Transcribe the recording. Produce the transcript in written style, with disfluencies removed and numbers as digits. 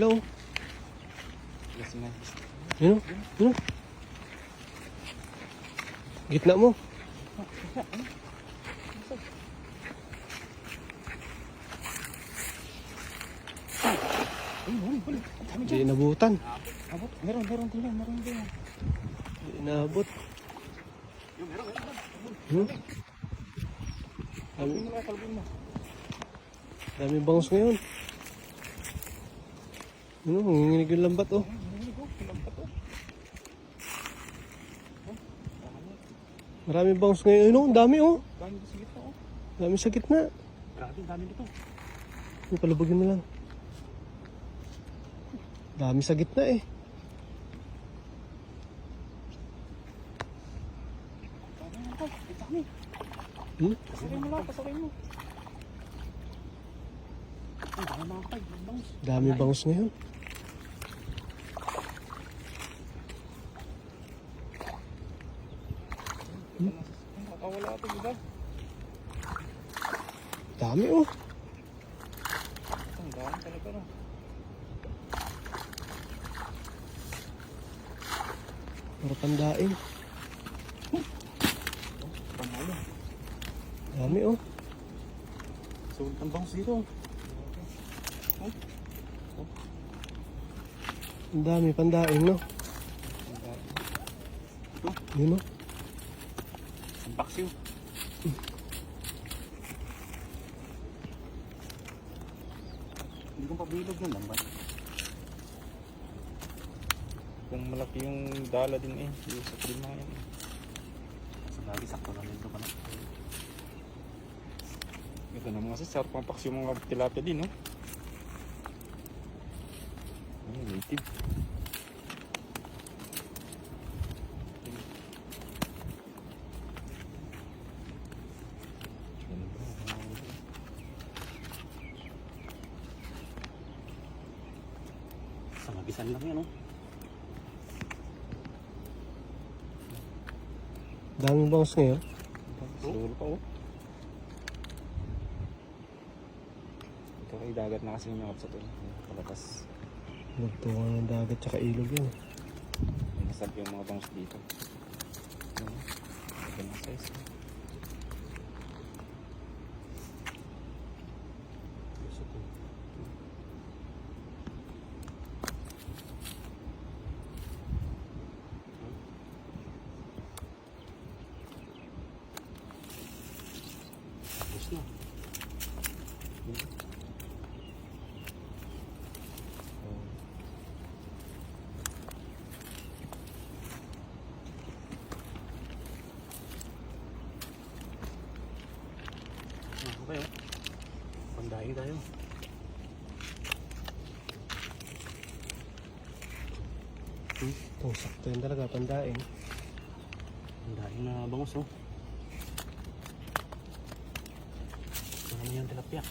Hello? Yun o, yun o. Gitna mo. Hindi inabutan. Meron din. Hindi inabot. Dami bangus ngayon. Ano, nanginginig yung lambat oh. Marami bangus ngayon. Ano, ang dami oh. Dami sa gitna. Grabe, dami dito. Palubagin mo lang. Dami sa gitna eh. Dami. Pasakay mo lang, pasakay mo. Ang dami mga kapag, bangus. Dami bangus ngayon. Nakawala ito, diba? Dami oh. Ang dami talaga no. Para pandaing. Panalo. Dami oh. So, ang bangus dito. Ang dami pandaing no. Yun oh. Ang baksiw. Hindi kong pabilog nun lang ba? Kung malaki yung dala din eh, yung sa klima yan eh. Sa lagi, sakto lang dito pa na. Ito na mga sasar, pampaks yung mga tilapia din, no? Ay, native. Sa magisan lang yan, no? Daming bangus ngayon. Siguro pa, oh. Ito ay dagat na kasi yung mga sa ito. Palatas. Nagtungan ng dagat tsaka ilog yun. May nasab yung mga bangus dito. Ito na size. Na. Okay, pandaing tayo. Itong sakto yun talaga, pandaing. Pandaing na bangus, oh. Ano yung tilapia?